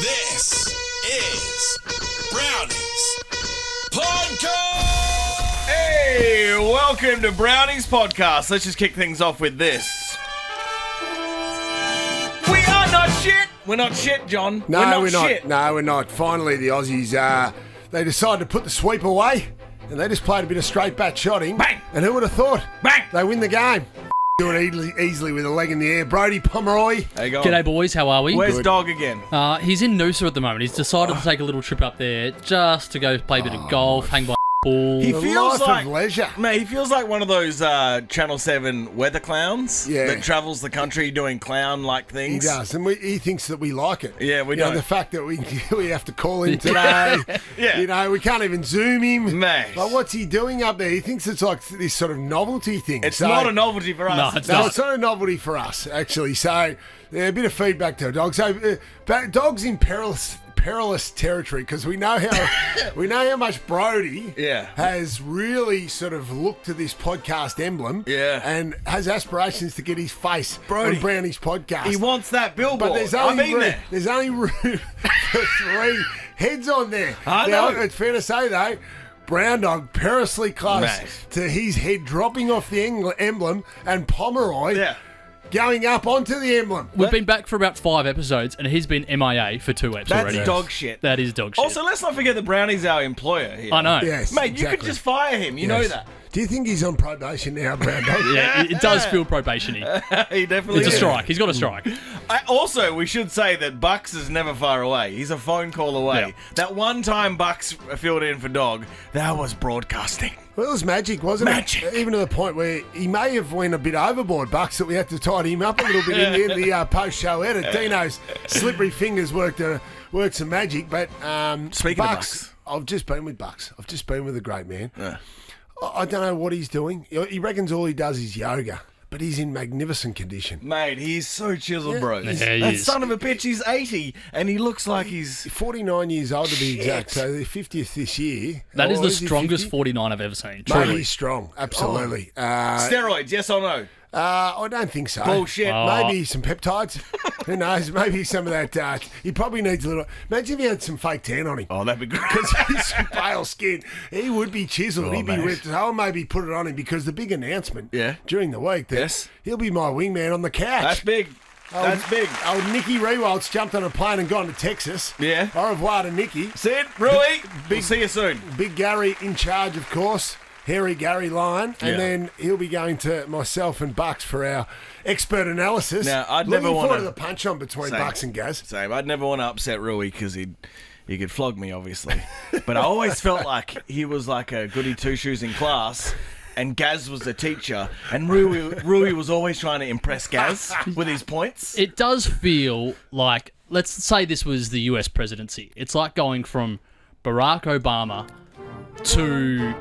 This is Browny's Podcast! Hey, welcome to Browny's Podcast. Let's just kick things off with this. We are not shit! We're not shit, John. No, we're not shit. No, we're not. Finally, the Aussies, they decided to put the sweep away, and they just played a bit of straight bat shotting. Bang! And who would have thought? Bang! They win the game. Do it easily with a leg in the air. Brody Pomeroy. How you going? G'day, boys. How are we? Where's Good. Dog again? He's in Noosa at the moment. He's decided to take a little trip up there just to go play a bit of golf, hang by a pool. He The feels life like of leisure. Mate, he feels like one of those Channel 7 weather clowns that travels the country doing clown-like He things. does, and he thinks that we like it. Yeah, we You know, don't. the fact that we have to call him today. Yeah. You know, we can't even Zoom him. Mate. Like, what's he doing up there? He thinks it's like this sort of novelty thing. It's So- not a novelty for us. No, it's No, not. it's not a novelty for us, actually. So, yeah, a bit of feedback to our dogs. So, dogs in perilous territory, because we know how much Brody has really sort of looked to this podcast emblem, and has aspirations to get his face on Brownie's podcast. He wants that billboard. But there's I've only been there. there's only room for 3 heads on there. I Now, know. it's fair to say though, Brown Dog perilously close Mate. to his head dropping off the emblem, and Pomeroy going up onto the emblem. We've been back for about 5 episodes, and he's been MIA for 2 eps That's already. dog shit. That is dog shit. Also, let's not forget that Brownie's our employer here. I know. Yes, Mate, you could exactly. just fire him. You know Yes. that. Do you think he's on probation now, Brown Dog? Yeah, it does feel probation-y. He definitely It's a is. strike. He's got a strike. Also, we should say that Bucks is never far away. He's a phone call away. Yeah. That one time Bucks filled in for Dog, that was broadcasting. Well, it was magic, wasn't Magic. it? Even to the point where he may have went a bit overboard, Bucks, that we had to tidy him up a little bit in the post-show edit. Dino's slippery fingers worked some magic, but Speaking of Bucks. I've just been with Bucks. I've just been with a great man. Yeah. I don't know what he's doing. He reckons all he does is yoga, but he's in magnificent condition. Mate, he's so chiseled, Yeah. bro. Yeah, he That is. son of a bitch, he's 80, and he looks like he's... 49 years old to be exact, so the 50th this year. That is Or the he strongest 50? 49 I've ever seen. Mate, Truly. he's strong, absolutely. Steroids, yes or no? I don't think so. Bullshit. Maybe some peptides. Who knows? Maybe some of that. He probably needs a little. Imagine if he had some fake tan on him. Oh, that'd be good. Because he's pale skin. He would be chiseled. Oh, He'd be mate. ripped. I'll maybe put it on him because the big announcement during the week that Yes. he'll be my wingman on the couch. That's big. That's big. Old Nicky Rewalt's jumped on a plane and gone to Texas. Yeah. Au revoir to Nicky. Sid, Rui, we'll see you soon. Big Gary in charge, of course. Hairy Gary Lyon. And then he'll be going to myself and Bucks for our expert analysis. Now, I'd Looking never forward wanna- to the punch-on between Same. Bucks and Gaz. Same. I'd never want to upset Rui because he could flog me, obviously. But I always felt like he was like a goody two-shoes in class, and Gaz was the teacher, and Rui was always trying to impress Gaz with his points. It does feel like, let's say this was the US presidency. It's like going from Barack Obama to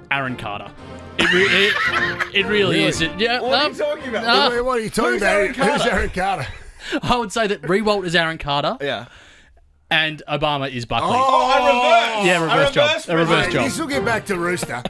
Aaron Carter. It really is. Yeah, What are you talking about? What are you talking Who's about? Aaron Carter? Who's Aaron Carter? I would say that Rewalt is Aaron Carter Yeah. and Obama is Buckley. Oh, I reversed. Yeah, reverse job. A reverse Mate, job. this will get back to Rooster.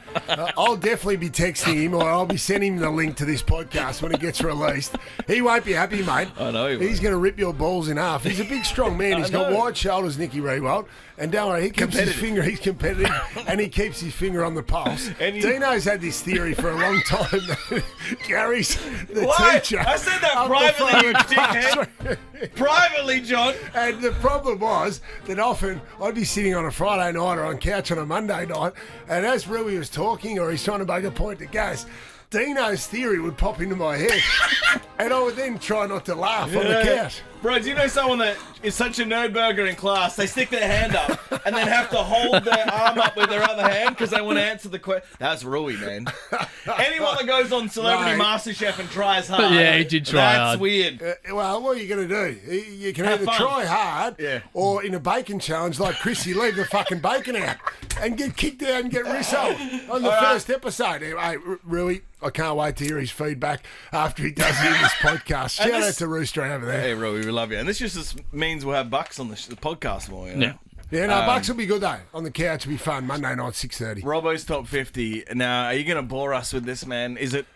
I'll definitely be texting him, or I'll be sending him the link to this podcast when it gets released. He won't be happy, mate. I know he won't. He's going to rip your balls in half. He's a big, strong man. He's got know. wide shoulders, Nicky Rewalt. And don't worry, he keeps his finger. He's competitive, and he keeps his finger on the pulse. And you- Dino's had this theory for a long time. That Gary's the Why? teacher. I said that of the privately, you phone dickhead. Privately, John. And the problem was that often I'd be sitting on a Friday night or on couch on a Monday night, and as Rui was talking or he's trying to make a point to Gaz, Dino's theory would pop into my head, and I would then try not to laugh on the couch. Bro, do you know someone that is such a nerdburger in class, they stick their hand up and then have to hold their arm up with their other hand because they want to answer the question? That's Rui, man. Anyone that goes on Celebrity Mate. MasterChef and tries hard. Yeah, he did try That's hard. weird. Well, what are you going to do? You can Have either fun. try hard or in a bacon challenge like Chrissy, leave the fucking bacon out and get kicked out and get Risso on the first episode. Hey, Rui, I can't wait to hear his feedback after he does hear this podcast. Shout out to Rooster over there. Hey, Rui, we love you. And this just means we'll have Bucks on the podcast more, you know? Yeah. Yeah, no, Bucks will be good though. On the couch will be fun. Monday night, 6:30. Robbo's top 50. Now, are you going to bore us with this, man? Is it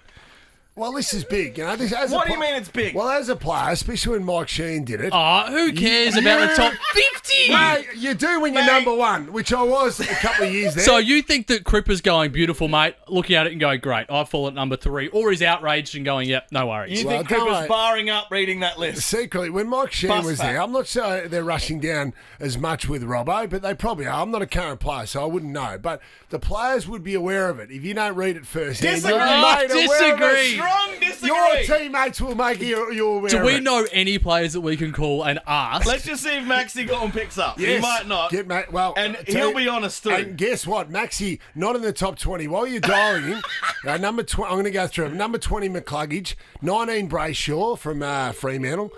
Well, this is big. What do you mean it's big? Well, as a player, especially when Mike Sheen did it. Oh, who cares about the top 50? Mate, you do when you're number one, which I was a couple of years there. So you think that Cripper's going beautiful, mate, looking at it and going, great, I fall at number 3, or he's outraged and going, yep, no worries. You think Cripper's barring up reading that list? Secretly, when Mike Sheen was there, I'm not sure they're rushing down as much with Robbo, but they probably are. I'm not a current player, so I wouldn't know. But the players would be aware of it. If you don't read it first, Disagree. Strong disagree. Your teammates will make you aware Do of we it. know any players that we can call and ask? Let's just see if Maxi Gorton picks up. Yes. He might not. And he'll be honest too. And guess what? Maxi, not in the top 20. While you're dialing him, number 20, I'm going to go through them. Number 20, McCluggage. 19, Brayshaw from Fremantle.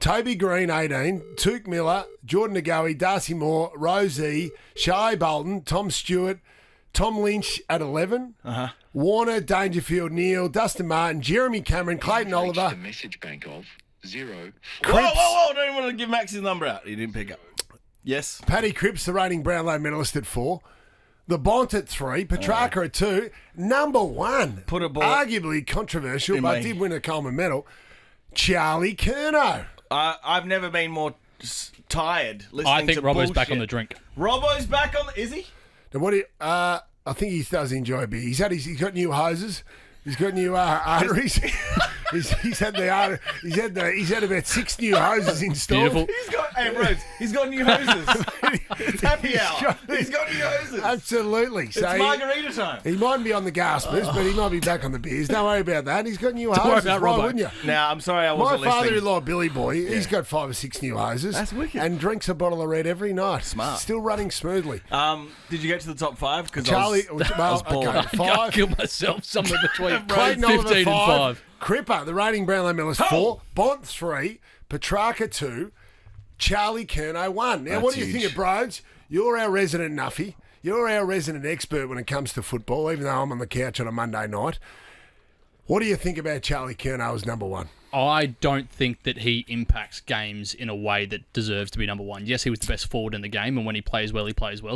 Toby Green, 18. Touk Miller, Jordan Agoe, Darcy Moore, Rosie, Shai Bolton, Tom Stewart, Tom Lynch at 11. Warner, Dangerfield, Neil, Dustin Martin, Jeremy Cameron, Clayton Oliver. The message bank of 0. Whoa! I don't want to give Maxi's number out. He didn't pick up. Yes. Paddy Cripps, the reigning Brownlow medalist at 4. The Bont at 3. Petrarca at 2. Number 1. Put a ball. Arguably controversial, but did win a Coleman medal. Charlie Curnow. I've never been more tired listening I think to Robbo's bullshit. back on the drink. Robbo's back on. Is he? Now, what do you, I think he does enjoy a beer. He's got new hoses. He's got new arteries. he's had about 6 new hoses installed. Beautiful. He's got new hoses. It's happy hour. He's got new hoses. Absolutely. It's margarita time. He mightn't be on the gaspers, but he might be back on the beers. Don't worry about that. He's got new hoses. worry about Why Robbo. wouldn't you? Now, I'm sorry I wasn't My listening. father-in-law, Billy Boy, he's got 5 or 6 new hoses. That's wicked. And drinks a bottle of red every night. Smart. Still running smoothly. Did you get to the top 5? Because Charlie, I was bored. okay, I can't 5. kill myself somewhere between Clayton 15 Oliver, and 5. Cripper, the reigning Brownlow medalist, 4. Bont, 3. Petrarca, 2. Charlie Curnow, 1. Now, what do you think of Broads? You're our resident nuffy. You're our resident expert when it comes to football, even though I'm on the couch on a Monday night. What do you think about Charlie Curnow as number 1? I don't think that he impacts games in a way that deserves to be number 1. Yes, he was the best forward in the game, and when he plays well,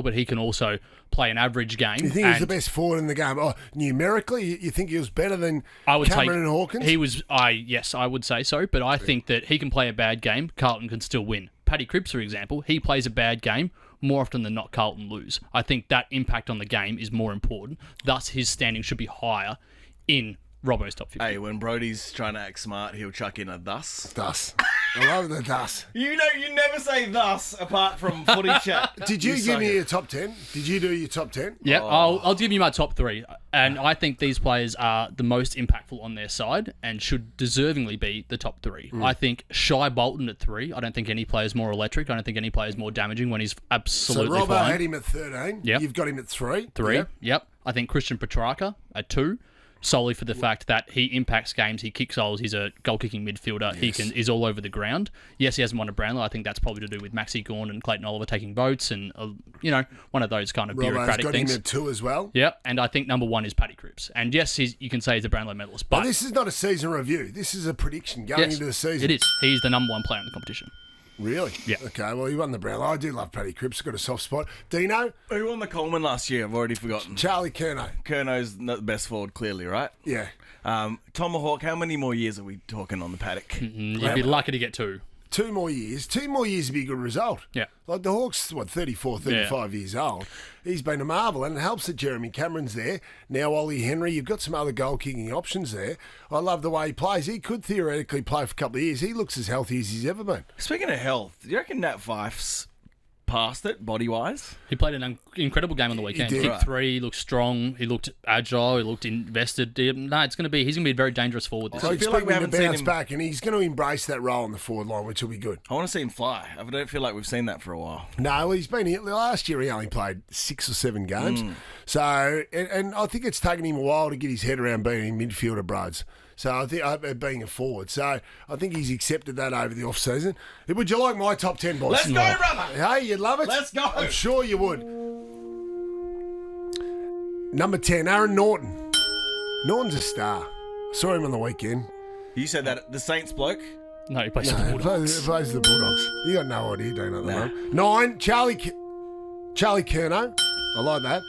but he can also play an average game. You think he was the best forward in the game? Oh, numerically, you think he was better than Cameron and Hawkins? He was. Yes, I would say so, but I think that he can play a bad game. Carlton can still win. Paddy Cripps, for example, he plays a bad game. More often than not, Carlton lose. I think that impact on the game is more important. Thus, his standing should be higher in Robbo's top 50. Hey, when Brody's trying to act smart, he'll chuck in a thus. Thus. I love the thus. You know, you never say thus apart from footy chat. Did you give me your top 10? Did you do your top 10? Yeah, I'll give you my top 3. And I think these players are the most impactful on their side and should deservingly be the top 3. I think Shai Bolton at 3. I don't think any player is more electric. I don't think any player is more damaging when he's absolutely so Robbo flying. had him at 13. Yep. You've got him at 3. 3. Yep. I think Christian Petrarca at 2. Solely for the fact that he impacts games, he kicks goals, he's a goal-kicking midfielder, is all over the ground. Yes, he hasn't won a Brownlow. I think that's probably to do with Maxi Gorn and Clayton Oliver taking votes and, one of those kind of bureaucratic got things. him at 2 as well. Yeah, and I think number 1 is Paddy Cripps. And yes, you can say he's a Brownlow medalist, but this is not a season review. This is a prediction going into the season. It is. He's the number 1 player in the competition. Really? Yeah. Okay, well, he won the Brownlow. I do love Paddy Cripps. Got a soft spot. Dino? Who won the Coleman last year? I've already forgotten. Charlie Curnow. Curnow's not the best forward, clearly, right? Yeah. Tomahawk, how many more years are we talking on the paddock? You'd be lucky to get 2. 2 more years. 2 more years would be a good result. Yeah. Like the Hawks, 34, 35 years old. He's been a marvel, and it helps that Jeremy Cameron's there. Now Ollie Henry, you've got some other goal-kicking options there. I love the way he plays. He could theoretically play for a couple of years. He looks as healthy as he's ever been. Speaking of health, do you reckon Nat Fife's past it, body-wise? He played an incredible game on the weekend. He did. Kicked 3, he looked strong, he looked agile, he looked invested. He's going to be a very dangerous forward this So year. I feel expect like we him to haven't seen bounce him- back, and he's going to embrace that role on the forward line, which will be good. I want to see him fly. I don't feel like we've seen that for a while. No, he's been here. Last year he only played 6 or 7 games. So, and I think it's taken him a while to get his head around being a midfielder, Broads. So I think being a forward. So I think he's accepted that over the off-season. Would you like my top 10, boys? Let's go, brother! Hey, you'd love it? Let's go! I'm sure you would. Number 10, Aaron Norton. Norton's a star. Saw him on the weekend. You said that the Saints bloke? No, he plays for the He Bulldogs. plays the Bulldogs. You got no idea, don't you? At the moment. 9, Charlie Curnow. I like that.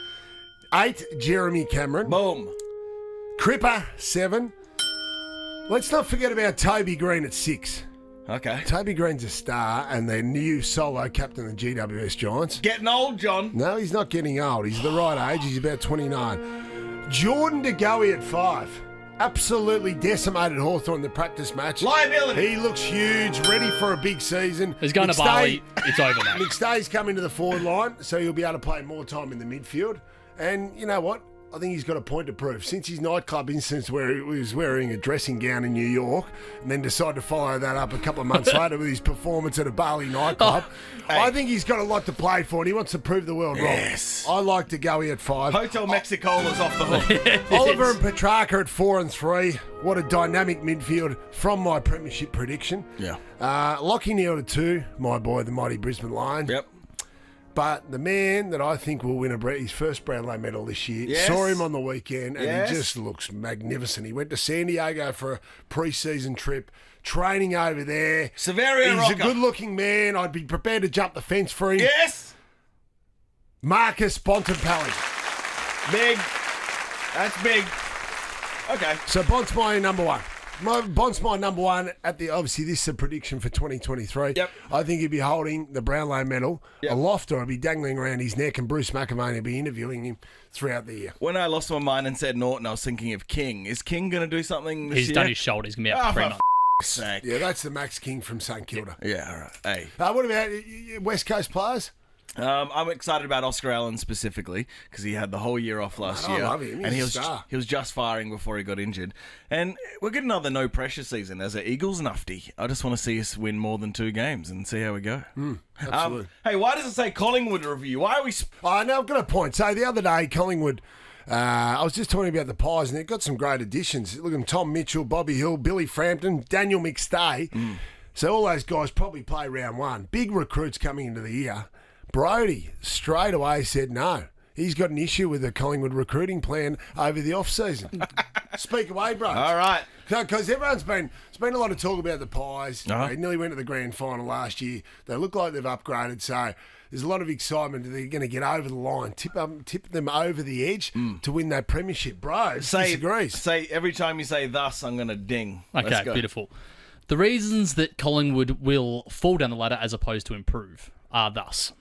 8, Jeremy Cameron. Boom. Cripper, 7. Let's not forget about Toby Green at 6. Okay. Toby Green's a star and their new solo captain of the GWS Giants. Getting old, John. No, he's not getting old. He's the right age. He's about 29. Jordan De Goey at 5. Absolutely decimated Hawthorn in the practice match. Liability. He looks huge, ready for a big season. He's going to Bali. It's over, mate. McStay's coming to the forward line, so he'll be able to play more time in the midfield. And you know what? I think he's got a point to prove. Since his nightclub instance where he was wearing a dressing gown in New York and then decided to follow that up a couple of months later with his performance at a Bali nightclub, I think he's got a lot to play for and he wants to prove the world wrong. I like to go at 5. Hotel Mexicola's off the hook. Oliver and Petrarca at 4 and 3. What a dynamic midfield from my premiership prediction. Yeah. Lockie Neal at 2, my boy, the mighty Brisbane Lions. Yep. But the man that I think will win his first Brownlow medal this year, Yes. saw him on the weekend, and Yes. he just looks magnificent. He went to San Diego for a pre-season trip, training over there. Severio He's Rocker. a good-looking man. I'd be prepared to jump the fence for him. Yes. Marcus Bontempelli. Big. That's big. Okay. So Bont's my number 1. Bont's my number 1 at the. Obviously, this is a prediction for 2023. Yep. I think he'd be holding the Brownlow medal Yep. aloft, or he'd be dangling around his neck, and Bruce McAvaney would be interviewing him throughout the year. When I lost my mind and said Norton, I was thinking of King. Is King going to do something this He's year? done his shoulder. He's going to be out for 3 months. Sake. Yeah, that's the Max King from St Kilda. Yeah, all right. Hey. What about West Coast players? I'm excited about Oscar Allen specifically because he had the whole year off last I year. love him. He's and a star. he was just firing before he got injured. And we're getting another no pressure season as an Eagles nufty. I just want to see us win more than 2 games and see how we go. Absolutely. Hey, why does it say Collingwood review? Why are we? I know, I've got a point. So the other day, Collingwood, I was just talking about the Pies, and they've got some great additions. Look at them, Tom Mitchell, Bobby Hill, Billy Frampton, Daniel McStay. So all those guys probably play round 1. Big recruits coming into the year. Brody straight away said no. He's got an issue with the Collingwood recruiting plan over the off-season. Speak away, bro. All right. Because there's been a lot of talk about the Pies. They nearly went to the grand final last year. They look like they've upgraded, so there's a lot of excitement that they're going to get over the line, tip them over the edge to win that premiership. Bro, disagrees. Say every time you say thus, I'm going to ding. Let's Okay, go. beautiful. The reasons that Collingwood will fall down the ladder as opposed to improve are thus.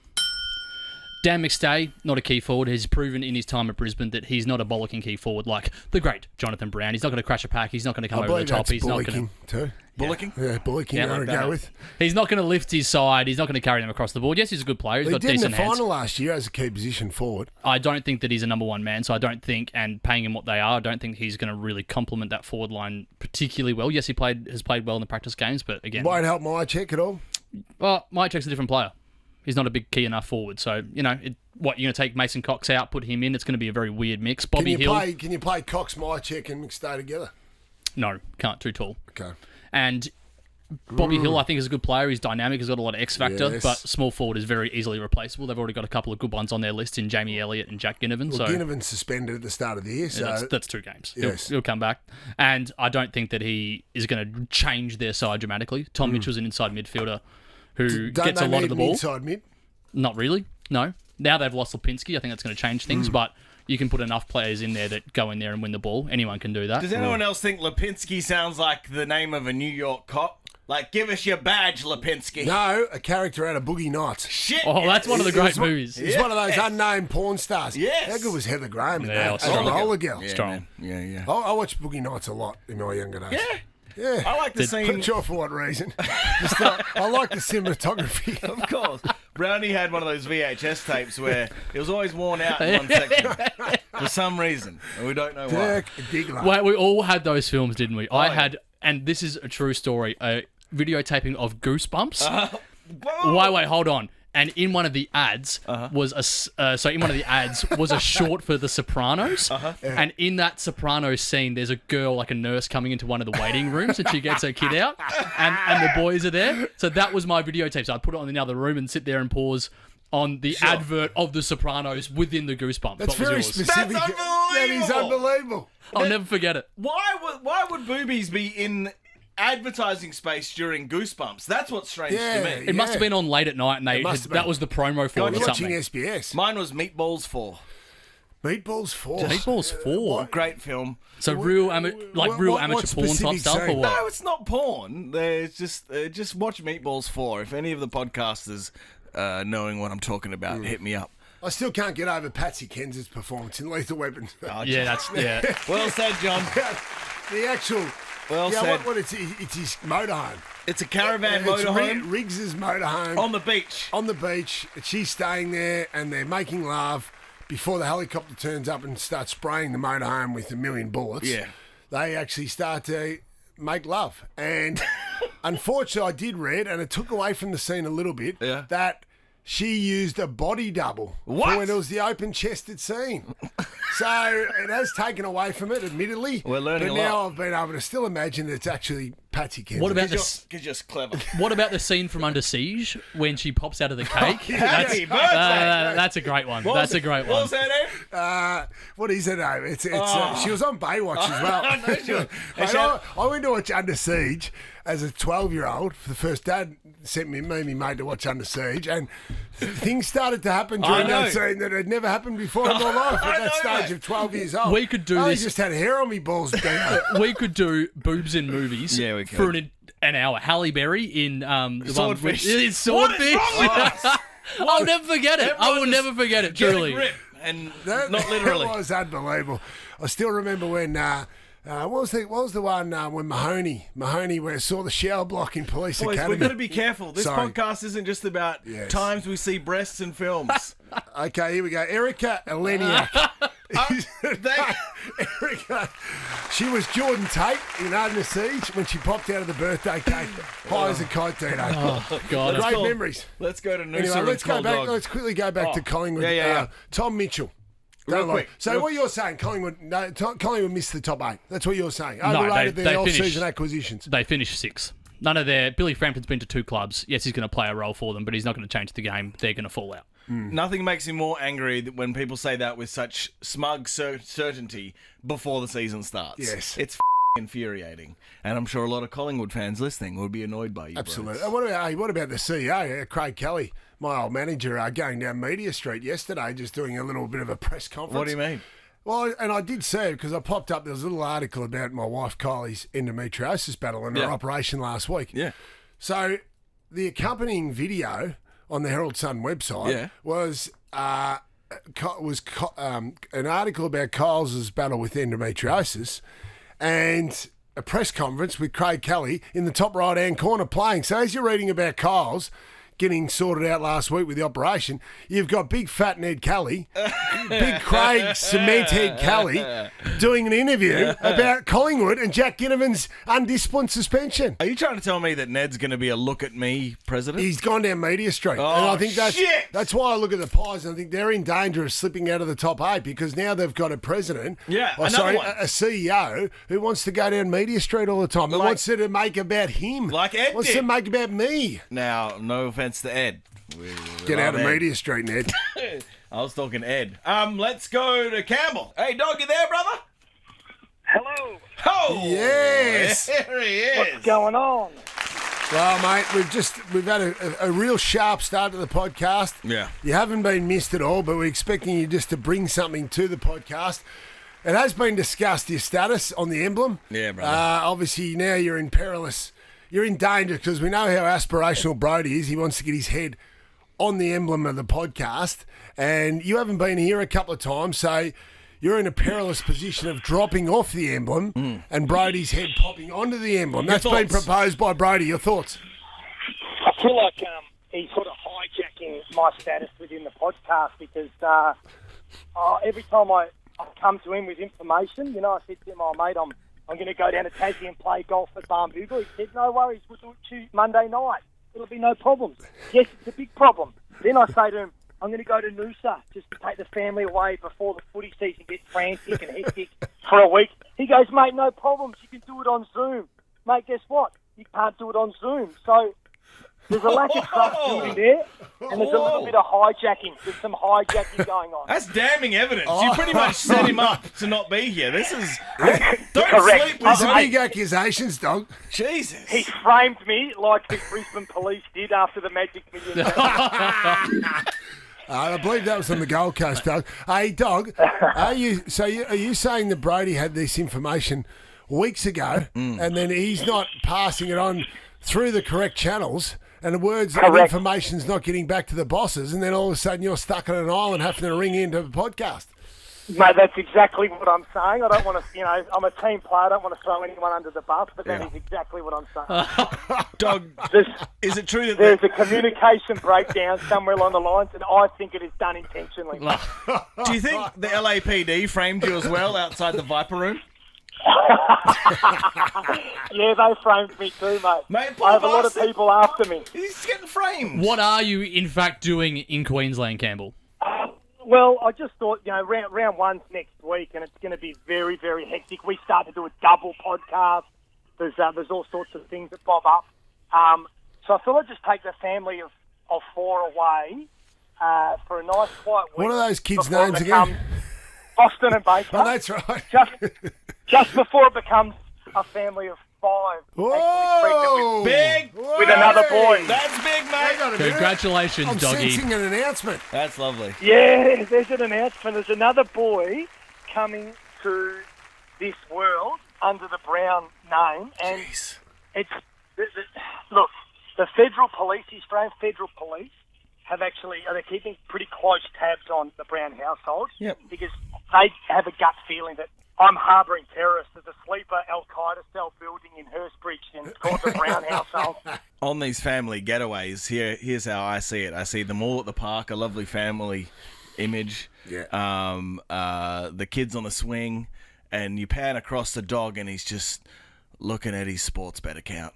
Dan McStay, not a key forward. He's proven in his time at Brisbane that he's not a bollocking key forward like the great Jonathan Brown. He's not going to crash a pack. He's not going to come I over the believe top. that's He's not going bullocking too. Bullocking? Yeah, bullocking Yeah, I'm going like to go that. with. He's not going to lift his side. He's not going to carry them across the board. Yes, he's a good player. He's He got did in the decent hands. final last year as a key position forward. I don't think that he's a number 1 man, so I don't think, and paying him what they are, I don't think he's going to really complement that forward line particularly well. Yes, has played well in the practice games, but again, Won't help my check at all. well, Mike Check's a different player. He's not a big key enough forward, so you're going to take Mason Cox out, put him in. It's going to be a very weird mix. Bobby Hill, Can you play Cox, Mycheck, and McStay together? no, can't. Too tall. Okay. And Bobby Hill, I think, is a good player. He's dynamic. He's got a lot of X factor, Yes. but small forward is very easily replaceable. They've already got a couple of good ones on their list in Jamie Elliott and Jack Ginnivan. Well, So Ginnivan's suspended at the start of the year, so that's 2 games. Yes. He'll come back. And I don't think that he is going to change their side dramatically. Tom Mitchell's an inside midfielder who don't gets they a lot need of the an ball. inside mid? Not really, no. Now they've lost Lipinski. I think that's going to change things, but you can put enough players in there that go in there and win the ball. Anyone can do that. Does anyone else think Lipinski sounds like the name of a New York cop? Like, give us your badge, Lipinski. No, a character out of Boogie Nights. Shit. Oh, that's one of the great movies. He's one of those unnamed porn stars. Yes. How good was Heather Graham in Yeah, that? strong. Roller girl. Yeah, Strong. man. Yeah. I watched Boogie Nights a lot in my younger days. Yeah. I like the scene. Not sure for what reason. I like the cinematography. Of course. Browny had one of those VHS tapes where it was always worn out in one section for some reason, and we don't know why. Dirk Diggler. Wait, we all had those films, didn't we? I had, and this is a true story, a videotaping of Goosebumps. Wait, hold on. And in one of the ads was a short for The Sopranos. And in that Sopranos scene, there's a girl, like a nurse, coming into one of the waiting rooms, and she gets her kid out, and the boys are there. So that was my videotape. So I'd put it on the other room and sit there and pause on the advert of The Sopranos within the Goosebumps. That's What was very yours? specific. That's That is unbelievable. I'll never forget it. Why would boobies be in advertising space during Goosebumps? That's what's strange to me. It must have been on late at night, and must have that been. was the promo for it or You're watching something. SBS. Mine was Meatballs 4. Meatballs 4. Meatballs 4. Great film. So real amateur porn specific type stuff scene? or what? No, it's not porn. There's just watch Meatballs 4. If any of the podcasters knowing what I'm talking about, hit me up. I still can't get over Patsy Ken's performance in Lethal Weapon. Yeah. Well said, John. The actual... Well said. What it's his motorhome. It's a caravan It's motorhome Riggs's motorhome. on the beach. On the beach. She's staying there and they're making love before the helicopter turns up and starts spraying the motorhome with 1,000,000 bullets. Yeah. They actually start to make love. And unfortunately, I did read, and it took away from the scene a little bit, that she used a body double What? for when it was the open-chested scene. So it has taken away from it, admittedly. We're learning but a lot. now I've been able to still imagine that it's actually Patsy Ken's. What about Because you're just clever. What about the scene from Under Siege when she pops out of the cake? Happy birthday! That's a great one. That's a great What one. was her name? What is her name? It's she was on Baywatch as well. No, she was. Mate, I went to watch Under Siege as a 12-year-old for the first. Dad sent me and my mate to watch Under Siege, and things started to happen during that scene that had never happened before in my life at that stage of 12 years old. We could do I this. just had hair on me balls. We could do boobs in movies. Yeah, we could. For an hour. Halle Berry in the Swordfish. one with Swordfish. What is wrong with I'll never forget it. I will never forget it. Get a Truly. grip, and That, not literally. That was unbelievable. I still remember when. What was the one when Mahoney where saw the shower block in Police Boys, Academy? we've got to be careful. This Sorry. podcast isn't just about times we see breasts in films. Okay, here we go. Erica Eleniak. Erica, she was Jordan Tate in Under Siege when she popped out of the birthday cake. High as a kite, Dino. Oh, God. Great memories. Let's go to Noosa Anyway, and let's go Cold back. Dog. Let's quickly go back to Collingwood. Yeah. Tom Mitchell. Real Don't lie. quick. So what you're saying, Collingwood missed the top 8. That's what you're saying. Overrated they their finished- off-season acquisitions. They finished 6. None of their... Billy Frampton's been to 2 clubs. Yes, he's going to play a role for them, but he's not going to change the game. They're going to fall out. Nothing makes me more angry than when people say that with such smug certainty before the season starts. Yes. It's infuriating. And I'm sure a lot of Collingwood fans listening would be annoyed by you. Absolutely. Bros. And what about the CEO, Craig Kelly, my old manager, going down Media Street yesterday, just doing a little bit of a press conference? What do you mean? Well, and I did see it because I popped up. There was a little article about my wife Kylie's endometriosis battle and her operation last week. Yeah. So the accompanying video on the Herald Sun website was an article about Kyle's battle with endometriosis and a press conference with Craig Kelly in the top right-hand corner playing. So as you're reading about Kyle's getting sorted out last week with the operation, you've got big fat Ned Kelly, big Craig cement head Kelly doing an interview about Collingwood and Jack Ginnivan's undisciplined suspension. Are you trying to tell me that Ned's going to be a look at me president? He's gone down Media Street. Oh, and I think shit! that's why I look at the Pies and I think they're in danger of slipping out of the top 8 because now they've got a president, another one. a CEO who wants to go down Media Street all the time and wants it to make about him. Like Ed wants did. to make about me. Now, no offense to Ed. We Get love out of Ed. Media Street, Ned. I was talking Ed. Let's go to Campbell. Hey, dog, you there, brother? Hello. Oh, Yes. There he is. What's going on? Well, mate, we've had a real sharp start to the podcast. Yeah. You haven't been missed at all, but we're expecting you just to bring something to the podcast. It has been discussed, your status on the emblem. Yeah, brother. Obviously, now you're in danger because we know how aspirational Brody is. He wants to get his head on the emblem of the podcast. And you haven't been here a couple of times, so you're in a perilous position of dropping off the emblem and Brody's head popping onto the emblem. That's been proposed by Brody. Your thoughts? I feel like he's sort of hijacking my status within the podcast because every time I come to him with information, I said to him, mate, I'm going to go down to Tassie and play golf at Barnbougle. He said, no worries, we'll do it Monday night. It'll be no problem. Yes, it's a big problem. Then I say to him, I'm going to go to Noosa just to take the family away before the footy season gets frantic and hectic for a week. He goes, mate, no problems. You can do it on Zoom. Mate, guess what? You can't do it on Zoom. So there's a lack of trust building there, and there's a little bit of hijacking. There's some hijacking going on. That's damning evidence. You pretty much set him up to not be here. This is... Don't Correct. sleep with These are big accusations, dog. Jesus. He framed me like the Brisbane police did after the Magic Million. I believe that was on the Gold Coast, Doug. Hey, Dog, are you saying that Brody had this information weeks ago and then he's not passing it on through the correct channels and the words and information's not getting back to the bosses and then all of a sudden you're stuck on an island having to ring into the podcast? Mate, that's exactly what I'm saying. I don't want to, I'm a team player. I don't want to throw anyone under the bus, but that is exactly what I'm saying. Dog, is it true that there's a communication breakdown somewhere along the lines, and I think it is done intentionally. Do you think the LAPD framed you as well outside the Viper Room? Yeah, they framed me too, mate. I have a lot of people after me. He's getting framed. What are you, in fact, doing in Queensland, Campbell? Well, I just thought, round one's next week, and it's going to be very, very hectic. We start to do a double podcast. There's all sorts of things that bob up. So I thought I'd just take the family of four away for a nice, quiet week. What are those kids' names again? Boston and Baker. Oh, that's right. Just before it becomes a family of five. Whoa! Big! With another boy. That's big, mate. Congratulations, I'm Doggy. sensing an announcement. That's lovely. Yeah, there's an announcement. There's another boy coming to this world under the Brown name. And it's... Look, the federal police, the Australian Federal Police, they're keeping pretty close tabs on the Brown household. Yep. Because they have a gut feeling that I'm harbouring terrorists. There's a sleeper Al-Qaeda cell building in Hurstbridge and it's called the Brown household. On these family getaways, here's how I see it. I see them all at the park, a lovely family image. Yeah. The kids on the swing, and you pan across the dog, and he's just looking at his sports bet account.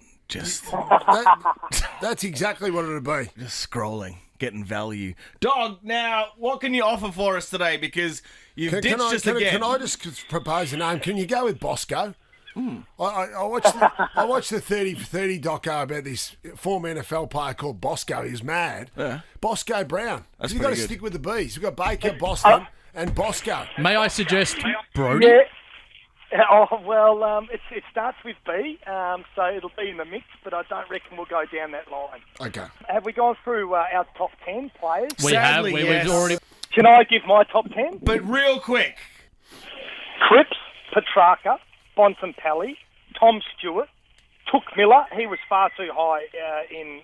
That's exactly what it'll be. Just scrolling, getting value. Dog, now, what can you offer for us today? Because you've ditched us again. Can I just propose a name? Can you go with Bosco? I watched the 30 for 30 doco about this former NFL player called Bosco. He was mad. Yeah. Bosco Brown. You've got to stick with the Bs. We've got Baker, Boston, and Bosco. May I suggest Brody? Yeah. Oh, well, it starts with B, so it'll be in the mix, but I don't reckon we'll go down that line. Okay. Have we gone through our top 10 players? Sadly, yes. We've already... Can I give my top 10? But real quick. Cripps, Petrarca, Bontempelli, Tom Stewart, Took Miller. He was far too high in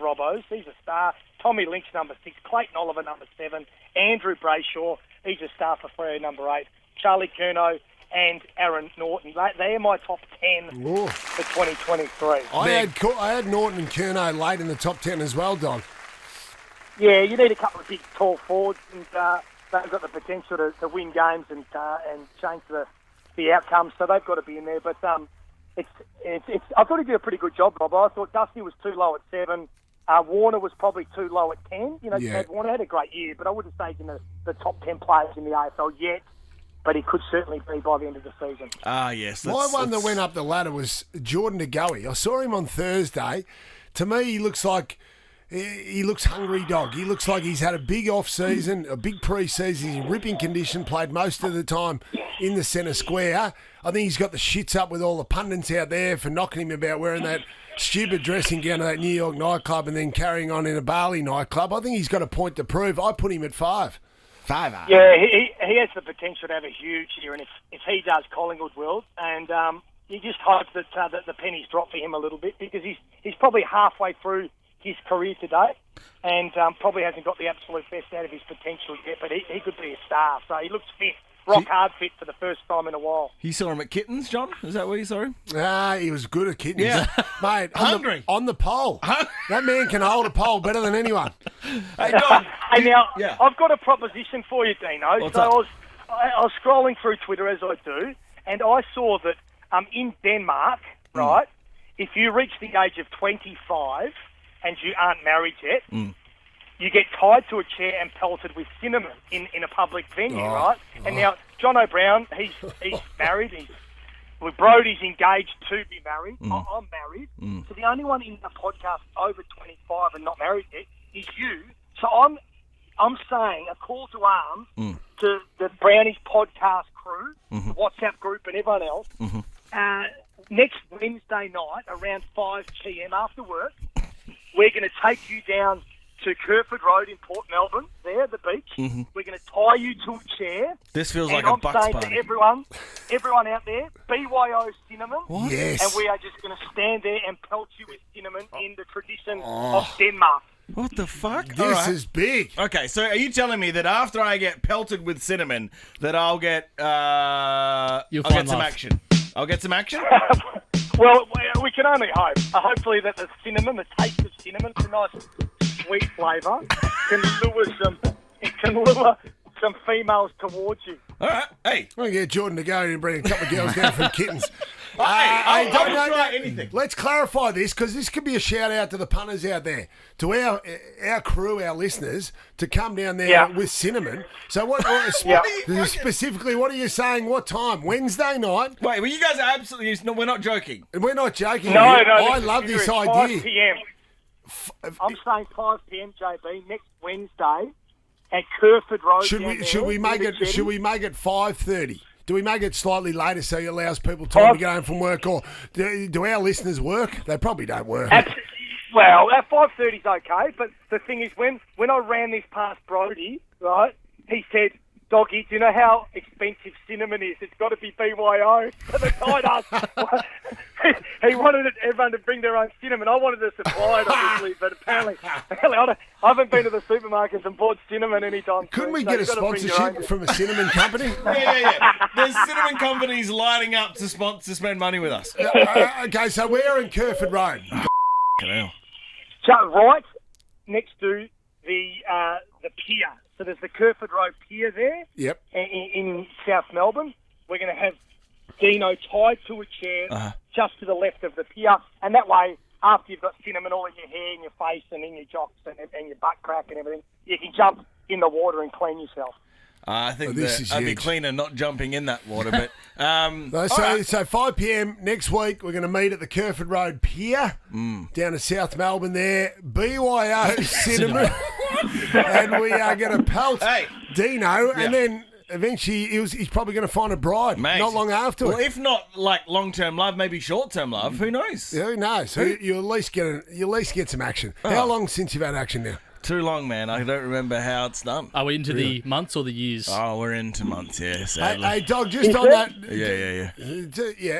Robbo's. He's a star. Tommy Lynch, number 6. Clayton Oliver, number 7. Andrew Brayshaw. He's a star for Freo, number 8. Charlie Curnow and Aaron Norton. They're my top 10 for 2023. I had Norton and Curnow late in the top 10 as well, Dog. Yeah, you need a couple of big, tall forwards, and they've got the potential to win games and change the outcome, so they've got to be in there. But I thought he did a pretty good job, Rob. I thought Dusty was too low at 7. Warner was probably too low at 10. Warner had a great year, but I wouldn't say he's in the top 10 players in the AFL yet. But he could certainly be by the end of the season. Ah, yes. My one that went up the ladder was Jordan De Goey. I saw him on Thursday. To me, he looks hungry, Dog. He looks like he's had a big off-season, a big pre-season. He's in ripping condition, played most of the time in the centre square. I think he's got the shits up with all the pundits out there for knocking him about wearing that stupid dressing gown to that New York nightclub and then carrying on in a Bali nightclub. I think he's got a point to prove. I put him at 5. Yeah, he has the potential to have a huge year, and if he does, Collingwood will. And you just hope that the pennies drop for him a little bit because he's probably halfway through his career today and probably hasn't got the absolute best out of his potential yet, but he could be a star. So he looks fit. Rock hard fit for the first time in a while. You saw him at Kittens, John? Is that where you saw him? He was good at Kittens. Yeah. Mate, hungry. On the pole. That man can hold a pole better than anyone. Hey, now, I've got a proposition for you, Dino. What's up? I was scrolling through Twitter, as I do, and I saw that in Denmark, right, if you reach the age of 25 and you aren't married yet, you get tied to a chair and pelted with cinnamon in a public venue, right? And now, John O'Brien, he's married. Brody's engaged to be married. I'm married. So the only one in the podcast over 25 and not married yet is you. So I'm saying a call to arms to the Brownies podcast crew, the WhatsApp group and everyone else. Next Wednesday night around 5 p.m. after work, we're going to take you down to Kerford Road in Port Melbourne there, at the beach. Mm-hmm. We're going to tie you to a chair. This feels and like I'm a Bucks saying party. to everyone out there, BYO cinnamon. What? Yes. And we are just going to stand there and pelt you with cinnamon in the tradition of Denmark. What the fuck? This is big. Okay, so are you telling me that after I get pelted with cinnamon, that I'll get I'll get some action? I'll get some action? Well, we can only hope. Hopefully that the cinnamon, the taste of cinnamon, it's a nice sweet flavour, can lure some females towards you. All right, hey. I'm going to get Jordan to go and bring a couple of girls down from Kittens. I'll try anything. Let's clarify this, because this could be a shout out to the punters out there, to our crew, our listeners, to come down there with cinnamon. So specifically, what are you saying? What time? Wednesday night? Wait, well, you guys are absolutely... No, we're not joking. We're not joking. No, I love this idea. 5 p.m. I'm saying 5 p.m. JB next Wednesday at Kerford Road. Should we make it 5:30? Do we make it slightly later so it allows people time to go home from work, or do our listeners work? They probably don't work. Well, at 5:30 is okay, but the thing is, when I ran this past Brody, right, he said, "Doggy, do you know how expensive cinnamon is? It's got to be BYO." So they tied us. He wanted everyone to bring their own cinnamon. I wanted to supply it, obviously, but apparently I haven't been to the supermarkets and bought cinnamon anytime soon. Couldn't we get a sponsorship from a cinnamon company? Yeah. There's cinnamon companies lining up to spend money with us. Okay, so we're in Kerford Road. So right next to the pier. So there's the Kerford Road Pier there. Yep. In South Melbourne. We're going to have Dino tied to a chair just to the left of the pier, and that way, after you've got cinnamon all in your hair and your face and in your jocks and your butt crack and everything, you can jump in the water and clean yourself. I think I'd be cleaner not jumping in that water, but... So 5 p.m. next week, we're going to meet at the Kerford Road Pier down to South Melbourne there. BYO cinnamon. And we are going to pelt Dino, and then... Eventually, he's probably going to find a bride. Mate. Not long after. Well, if not like long-term love, maybe short-term love. Who knows? Yeah, who knows? So you at least get some action. Oh. How long since you've had action now? Too long, man. I don't remember how it's done. Are we into the months or the years? Oh, we're into months, yeah, sadly. Hey, Dog, just on that... Yeah.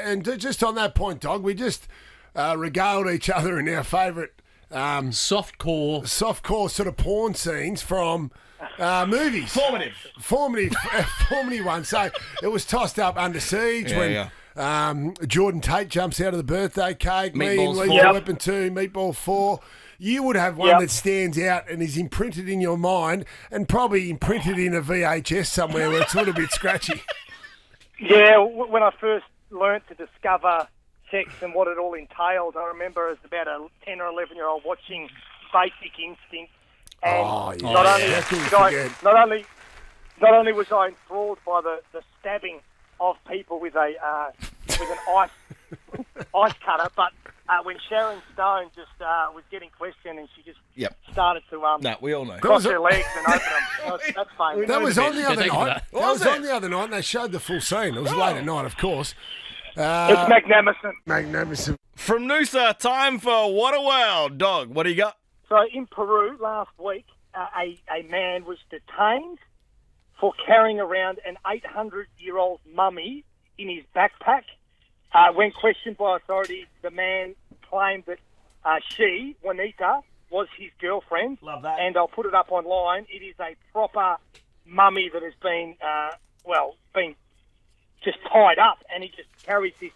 And just on that point, Dog, we just regaled each other in our favourite... softcore sort of porn scenes from... movies. Formative one. So it was tossed up Under Siege when Jordan Tate jumps out of the birthday cake. Me and Lethal Weapon 2, Meatball 4. You would have one that stands out and is imprinted in your mind, and probably imprinted in a VHS somewhere where it's a little bit scratchy. Yeah, when I first learnt to discover sex and what it all entailed, I remember as about a 10 or 11-year-old watching Basic Instinct. And not only was I enthralled by the stabbing of people with an ice cutter, but when Sharon Stone just was getting questioned and she just started to we all know. cross her legs and open them. That's fine. That was on the other night. That was on the other night, and they showed the full scene. It was late at night, of course. It's magnificent. Magnificent. From Noosa, time for What a World. Dog, what do you got? So in Peru last week, a man was detained for carrying around an 800-year-old mummy in his backpack. When questioned by authorities, the man claimed that she, Juanita, was his girlfriend. Love that. And I'll put it up online. It is a proper mummy that has been, been just tied up, and he just carries this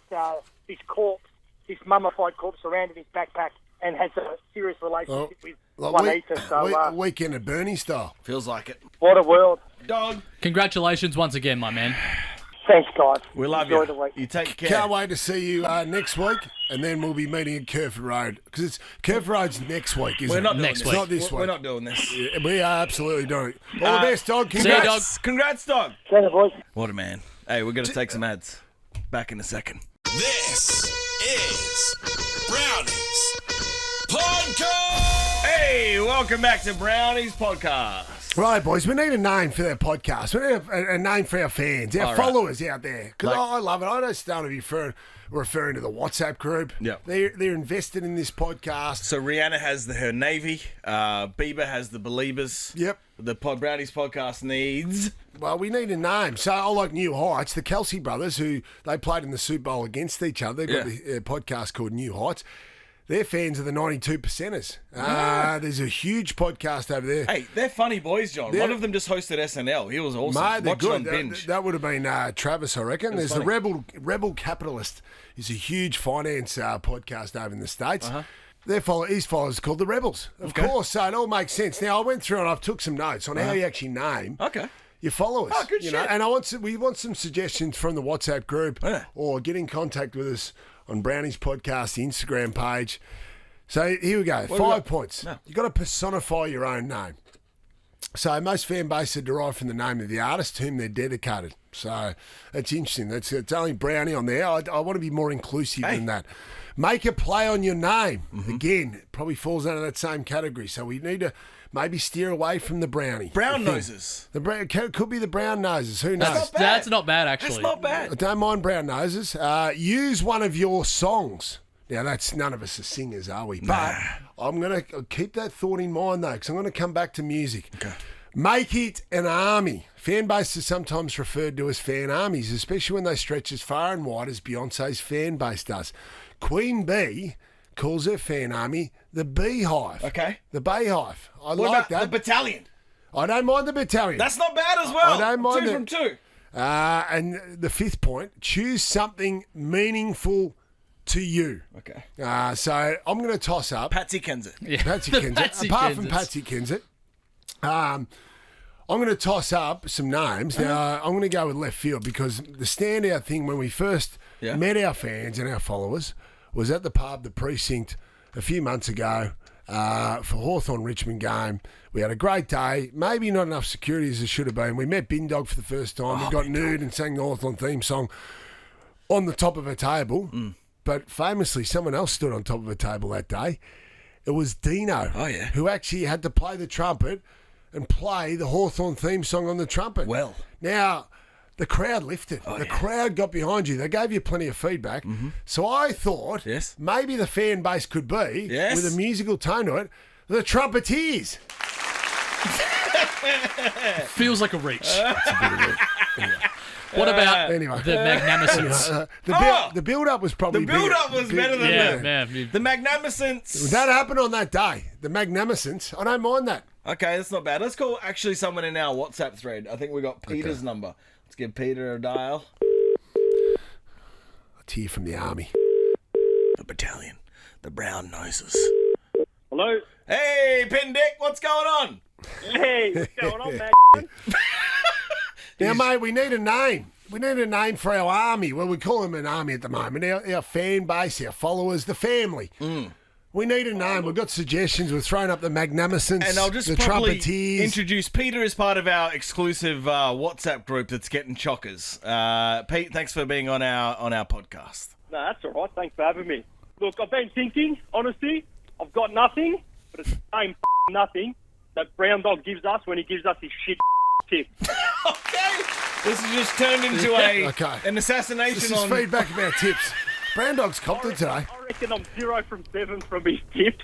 corpse, this mummified corpse around in his backpack, and has a serious relationship with Juanita. Weekend at Bernie style. Feels like it. What a world. Dog. Congratulations once again, my man. Thanks, guys. We love Enjoy you. the week. You take care. Can't wait to see you next week, and then we'll be meeting at Kerford Road, because Kerford Road's next week, isn't We're not it? doing Next this. week. Not this week. We're not doing this. Yeah, we are absolutely doing it. All the best, Dog. See you, Congrats. Dog. Congrats, Dog. See you, boys. What a man. Hey, we're going to take some ads. Back in a second. This is Brownie's Podcast. Hey, welcome back to Brownie's Podcast. Right, boys, we need a name for their podcast. We need a name for our fans, our followers out there. Because I love it. I don't start to be referring to the WhatsApp group. Yep. They're invested in this podcast. So Rihanna has her Navy. Bieber has the Believers. Yep. The Brownies podcast needs... Well, we need a name. So I like New Heights. The Kelsey brothers, who they played in the Super Bowl against each other. They've got a podcast called New Heights. They're fans of the 92 Percenters. There's a huge podcast over there. Hey, they're funny boys, John. One of them just hosted SNL. He was awesome. Mate, they're Watched good. on binge. That would have been Travis, I reckon. There's funny. the Rebel Capitalist. He's a huge finance podcast over in the States. His followers are called the Rebels, of course. So it all makes sense. Now I went through and I've took some notes on how you actually name your followers. Oh, good shit. And we want some suggestions from the WhatsApp group or get in contact with us on Brownie's podcast Instagram page. So here we go. 5 points. No. You've got to personify your own name. So most fan bases are derived from the name of the artist to whom they're dedicated. So that's interesting. It's only Brownie on there. I want to be more inclusive than that. Make a play on your name. Again, it probably falls under that same category. So we need to maybe steer away from the Brownie. Brown noses. Could be the brown noses. Who knows? That's not bad, actually. That's not bad. I don't mind brown noses. Use one of your songs. Now, none of us are singers, are we? But I'm going to keep that thought in mind, though, because I'm going to come back to music. Okay. Make it an army. Fan bases are sometimes referred to as fan armies, especially when they stretch as far and wide as Beyonce's fan base does. Queen Bee calls her fan army the Beehive. Okay. The Beehive. What about the Battalion? I don't mind the Battalion. That's not bad as well. I don't mind 2 from 2. And the 5th point, choose something meaningful to you. Okay. So I'm going to toss up Patsy Kensit. Yeah. Patsy Kensit. Apart from Patsy Kensit, I'm going to toss up some names. Now I'm going to go with left field because the standout thing when we first met our fans and our followers was at the pub, the Precinct, a few months ago for Hawthorn-Richmond game. We had a great day. Maybe not enough security as there should have been. We met Bin Dog for the first time. We got nude and sang the Hawthorn theme song on the top of a table. But famously, someone else stood on top of a table that day. It was Dino, who actually had to play the trumpet and play the Hawthorn theme song on the trumpet. Well. Now, the crowd lifted. The crowd got behind you. They gave you plenty of feedback. So I thought maybe the fan base could be, with a musical tone to it, the Trumpeteers. Feels like a reach. What about the Magnificence? The build-up was probably The build-up was better than the Magnificence. That happened on that day. The Magnificence. I don't mind that. Okay, that's not bad. Let's call actually someone in our WhatsApp thread. I think we got Peter's number. Let's give Peter a dial. Let's hear from the army. The Battalion. The Brown Noses. Hello? Hey, Pin Dick, what's going on? Hey, what's going on, man? Now, mate, we need a name. We need a name for our army. Well, we call them an army at the moment. Our fan base, our followers, the family. We need a name. We've got suggestions. We're throwing up the Magnificence, and I'll just the probably Trumpeteers. introduce Peter as part of our exclusive WhatsApp group that's getting chockers. Pete, thanks for being on our podcast. No, that's all right. Thanks for having me. Look, I've been thinking, honestly, I've got nothing, but it's the same nothing that Brown Dog gives us when he gives us his shit tip. Okay. This has just turned into an assassination This is feedback about tips. Brown Dog's copped it today. I reckon I'm 0 from 7 from his tips.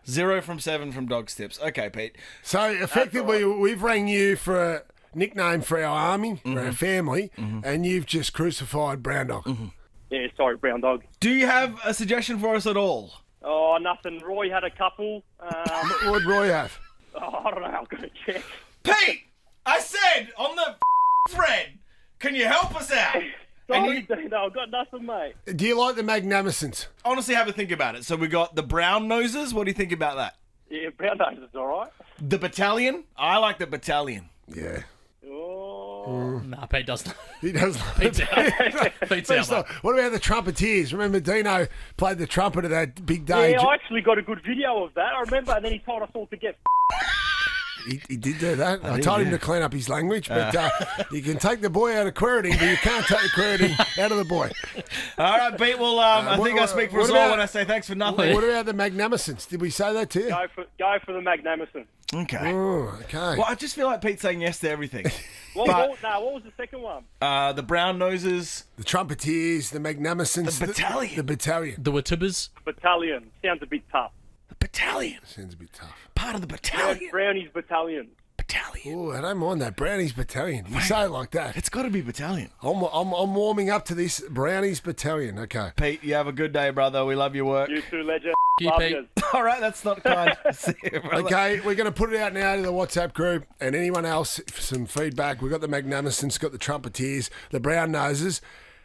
0 from 7 from Dog's tips. Okay, Pete. So, effectively, we've rang you for a nickname for our army, for our family, and you've just crucified Brown Dog. Yeah, sorry, Brown Dog. Do you have a suggestion for us at all? Oh, nothing. Roy had a couple. What would Roy have? I don't know. I've got to check. Pete, I said on the thread, can you help us out? Sorry, Dino, I've got nothing, mate. Do you like the Magnificence? Honestly, have a think about it. So we got the Brown Noses. What do you think about that? Yeah, Brown Nose is all right. The Battalion? I like the Battalion. Yeah. Oh. Nah, Pete does not. He does like Pete's out. Pete's out, mate. What about the Trumpeteers? Remember Dino played the trumpet at that big day? Yeah, I actually got a good video of that. I remember, and then he told us all to get He did do that. I told him to clean up his language, but you can take the boy out of querreting, but you can't take the querreting out of the boy. All right, Pete. Well, I think I speak for us all when I say thanks for nothing. What about the magnificence? Did we say that to you? Go for the magnificent. Okay. Oh, okay. Well, I just feel like Pete's saying yes to everything. What was the second one? The brown noses. The trumpeteers, the magnificence. The battalion. The battalion. The Watibas. Battalion. Sounds a bit tough. The battalion. Sounds a bit tough. Part of the battalion. Brownie's battalion. Battalion. Oh, I don't mind that. Brownie's battalion. You say it like that. It's got to be battalion. I'm warming up to this. Brownie's battalion. Okay. Pete, you have a good day, brother. We love your work. You too, legend. You, Pete. All right, that's not kind. See you, brother. Okay, we're going to put it out now to the WhatsApp group and anyone else for some feedback. We've got the magnificence, got the trumpeteers, the brown noses,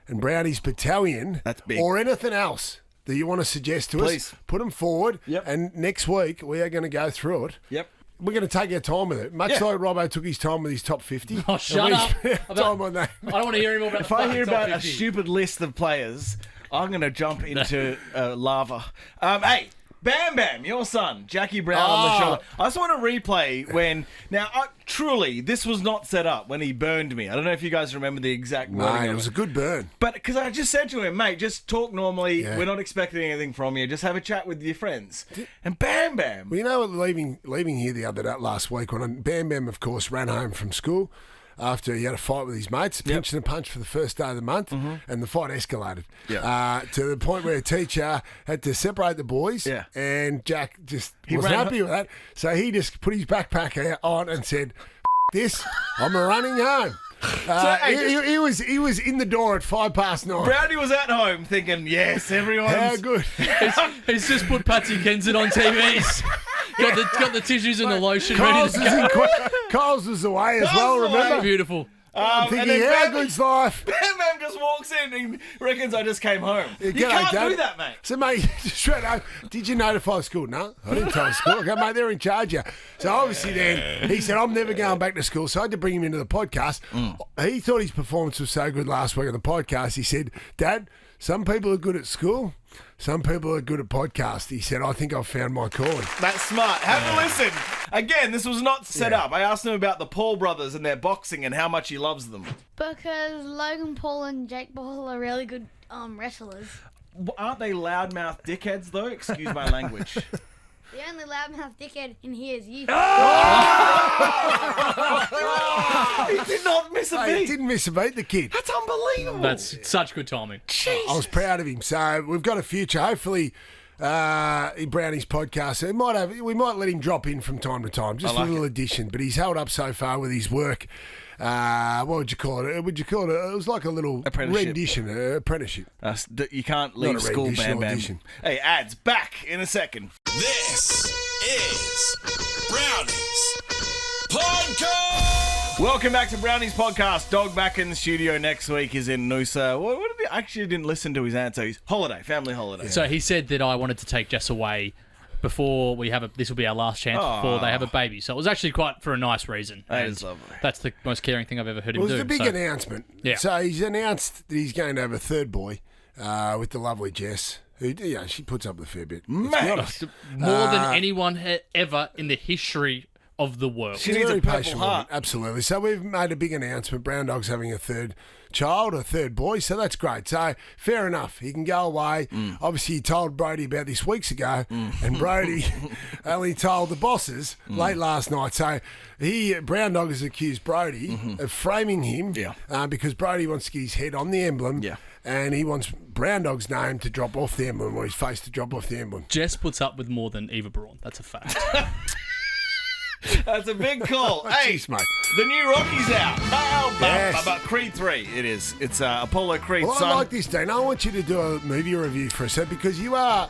and Brownie's battalion. That's big. Or anything else that you want to suggest to us. Put them forward. Yep. And next week we are going to go through it. Yep. We're going to take our time with it, much like Robbo took his time with his top 50. Oh, shut up. Time on that. I don't want to hear anymore about If I hear about a 50. stupid list of players, I'm going to jump into lava. Hey, Bam Bam, your son, Jackie Brown on the shoulder. I just want to replay when... Now, truly, this was not set up when he burned me. I don't know if you guys remember the exact wording. No, it was a good burn. But because I just said to him, mate, just talk normally. Yeah. We're not expecting anything from you. Just have a chat with your friends. And Bam Bam. Well, you know what, leaving here last week, when Bam Bam, of course, ran home from school after he had a fight with his mates, pinch and punch for the first day of the month, and the fight escalated to the point where a teacher had to separate the boys, and Jack just wasn't happy with that, so he just put his backpack on and said, this, I'm running home. He was in the door at 9:05. Brownie was at home thinking, yes, everyone's... How good. He's just put Patsy Kensit on TVs. got the tissues and the lotion ready to go. Kyle's was away as well, remember? Beautiful. I'm thinking, how good's life? Bam Bam just walks in and reckons I just came home. You G'day, can't do that, mate. So, mate, straight up, did you notify school? No, I didn't tell school. I go, mate, they're in charge of you. So, obviously, then, he said, I'm never going back to school. So, I had to bring him into the podcast. He thought his performance was so good last week on the podcast. He said, Dad, some people are good at school. Some people are good at podcasts. He said, I think I've found my calling. That's smart. Have a listen. Again, this was not set up. I asked him about the Paul brothers and their boxing and how much he loves them. Because Logan Paul and Jake Paul are really good wrestlers. Aren't they loudmouth dickheads, though? Excuse my language. The only loudmouth dickhead in here is you. He did not miss a beat. He didn't miss a beat, the kid. That's unbelievable. That's such good timing. Jesus. I was proud of him. So we've got a future. Hopefully, in Brownie's podcast, we might let him drop in from time to time, just a little addition. But he's held up so far with his work. What would you call it? It was like a little rendition, apprenticeship. You can't leave school, Bam Bam. Hey, ads back in a second. This is Brownie's Podcast. Welcome back to Brownie's Podcast. Dog back in the studio next week is in Noosa. What did he actually didn't listen to his answer? He's family holiday. Yeah. So he said that I wanted to take Jess away before this will be our last chance before they have a baby. So it was actually quite for a nice reason. That is lovely. That's the most caring thing I've ever heard him do. It was a big announcement. Yeah. So he's announced that he's going to have a third boy with the lovely Jess. Who, she puts up with a fair bit. More than anyone ever in the history of the world. She's a very patient woman, absolutely. So we've made a big announcement. Brown Dog's having a third child, a third boy, so that's great. So fair enough. He can go away. Obviously, he told Brody about this weeks ago, and Brody only told the bosses late last night. So Brown Dog has accused Brody of framing him because Brody wants to get his head on the emblem. Yeah. And he wants Brown Dog's name to drop off the emblem, or his face to drop off the emblem. Jess puts up with more than Eva Braun. That's a fact. That's a big call. Hey, Jeez, mate. The new Rocky's out. But Creed 3 it is. It's Apollo Creed's son. I like this, Dean. I want you to do a movie review for us, because you are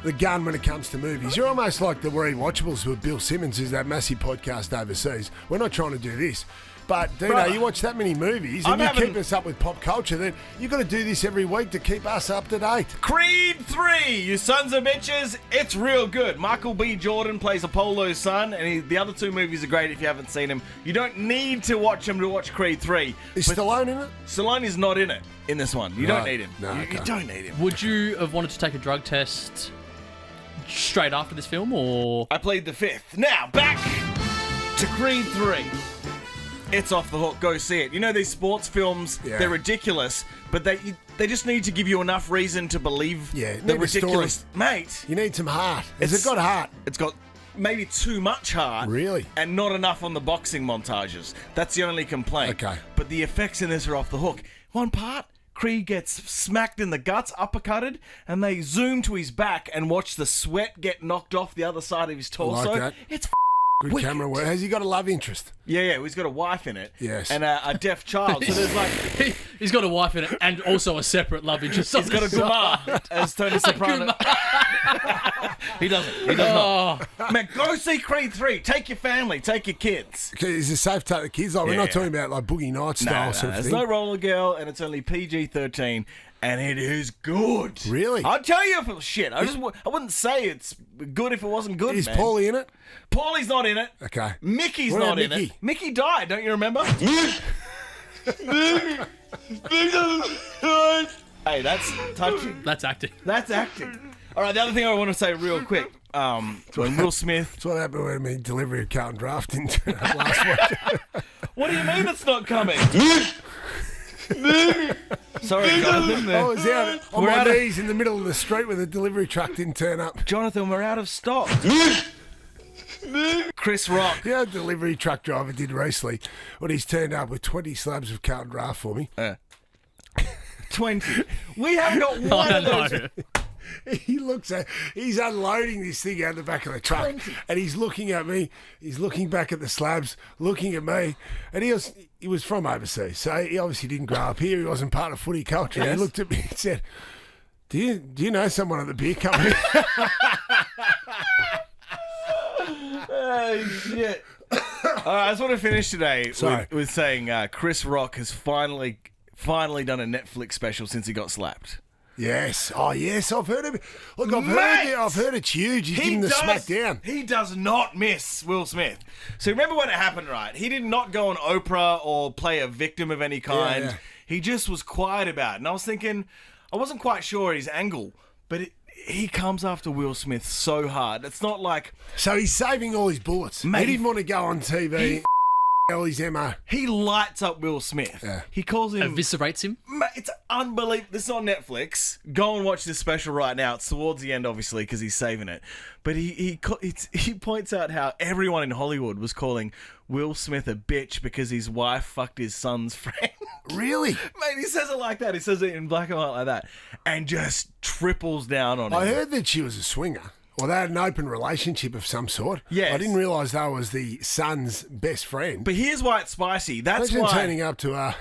the gun when it comes to movies. You're almost like the Rewatchables with Bill Simmons, who's that massive podcast overseas. We're not trying to do this. But, Dino, you watch that many movies and keep us up with pop culture, then you've got to do this every week to keep us up to date. Creed 3, you sons of bitches, it's real good. Michael B. Jordan plays Apollo's son, and the other two movies are great if you haven't seen them. You don't need to watch them to watch Creed 3. Is Stallone in it? Stallone is not in it in this one. You don't need him. No, you don't need him. Would you have wanted to take a drug test straight after this film, or...? I plead the fifth. Now, back to Creed 3. It's off the hook. Go see it. You know these sports films, they're ridiculous, but they just need to give you enough reason to believe the ridiculous. Mate. You need some heart. Has it got heart? It's got maybe too much heart. Really? And not enough on the boxing montages. That's the only complaint. Okay. But the effects in this are off the hook. One part, Creed gets smacked in the guts, uppercutted, and they zoom to his back and watch the sweat get knocked off the other side of his torso. Like that. It's good wicked. camera work. Has he got a love interest? Yeah, he's got a wife in it. Yes. And a deaf child. So there's like... He's got a wife in it and also a separate love interest. He's got a Gumar, as Tony Soprano. He doesn't. He does not. Man, go see Creed 3. Take your family. Take your kids. Okay, is it safe to take the kids? Like, we're not talking about like Boogie Nights style sort of there's thing. no roller girl, and it's only PG-13, and it is good. Really? I'd tell you if it was shit. I wouldn't say it's good if it wasn't good, Is man. Paulie in it? Paulie's not in it. Okay. Mickey's What not about in Mickey? it. Mickey died, don't you remember? Hey, that's touching. That's acting. That's acting. All right, the other thing I want to say real quick. When Will Smith... That's what happened when me delivery of Carlton Draft didn't turn up last week. What do you mean it's not coming? Sorry, Jonathan. I was out on my knees in the middle of the street when the delivery truck didn't turn up. Jonathan, we're out of stock. Chris Rock. Yeah, delivery truck driver did recently when he's turned up with 20 slabs of Carlton Draft for me. 20. We haven't got one of those. He looks at, he's unloading this thing out the back of the truck, 20. and he's looking at me. He's looking back at the slabs, looking at me, and he was from overseas, so he obviously didn't grow up here. He wasn't part of footy culture. Yes. He looked at me and said, "Do you know someone at the beer company?" Oh, shit. I just want to finish today with saying Chris Rock has finally done a Netflix special since he got slapped. Yes. Oh, yes. I've heard of it. Look, I've heard it's huge. He's giving the smack down. He does not miss Will Smith. So remember when it happened, right? He did not go on Oprah or play a victim of any kind. Yeah. He just was quiet about it. And I was thinking, I wasn't quite sure his angle, but he comes after Will Smith so hard. It's not like... So he's saving all his bullets. Mate, he didn't want to go on TV. All his MO. He lights up Will Smith. Yeah. He calls him... Eviscerates him? Mate, it's unbelievable. This is on Netflix. Go and watch this special right now. It's towards the end, obviously, because he's saving it. But he points out how everyone in Hollywood was calling Will Smith a bitch because his wife fucked his son's friend. Really? Mate, he says it like that. He says it in black and white like that. And just triples down on him. I heard that she was a swinger. Or they had an open relationship of some sort. Yes. I didn't realise that was the son's best friend. But here's why it's spicy. That's Imagine why... turning up to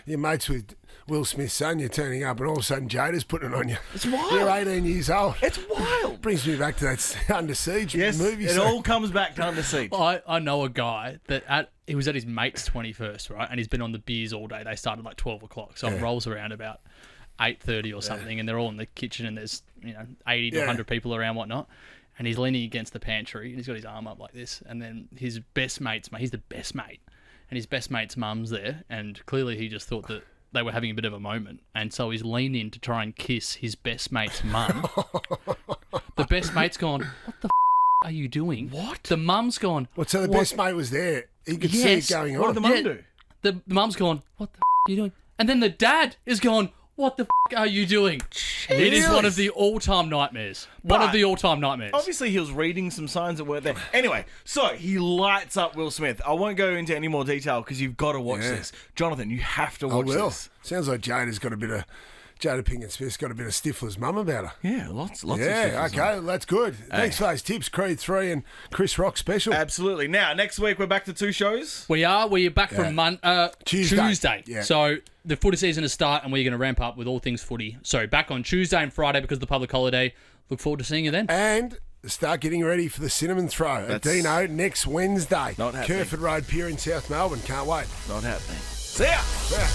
your mates with Will Smith's son, you're turning up and all of a sudden Jada's putting it on you. It's wild. You're 18 years old. It's wild. Brings me back to that Under Siege Yes, movie. it all comes back to Under Siege. I know a guy that he was at his mate's 21st, right? And he's been on the beers all day. They started like 12 o'clock. So it rolls around about 8:30 or something, and they're all in the kitchen and there's 80 to 100 people around, whatnot. And he's leaning against the pantry, and he's got his arm up like this. And then his best mate's mate, he's the best mate, and his best mate's mum's there. And clearly he just thought that they were having a bit of a moment. And so he's leaned in to try and kiss his best mate's mum. The best mate's gone, "What the are you doing?" What? The mum's gone, Well, so the best mate was there. He could see it going on. What did the mum do? The mum's gone, "What the are you doing?" And then the dad is gone, "What the are you doing?" It is one of the all-time nightmares. One of the all-time nightmares. Obviously, he was reading some signs that weren't there. Anyway, so he lights up Will Smith. I won't go into any more detail because you've got to watch this. Jonathan, you have to watch this. Sounds like Jada Pinkett Smith's got a bit of Stifler's mum about her. Yeah, lots of Yeah, Stifler's okay, that's good. Thanks for those tips, Creed 3 and Chris Rock special. Absolutely. Now, next week, we're back to 2 shows. We're back from Tuesday. Yeah. So the footy season is start, and we're going to ramp up with all things footy. So back on Tuesday and Friday because of the public holiday. Look forward to seeing you then. And start getting ready for the cinnamon throw at Dino next Wednesday. Not happening. Kerford Road Pier in South Melbourne. Can't wait. Not happening. See ya. Yeah.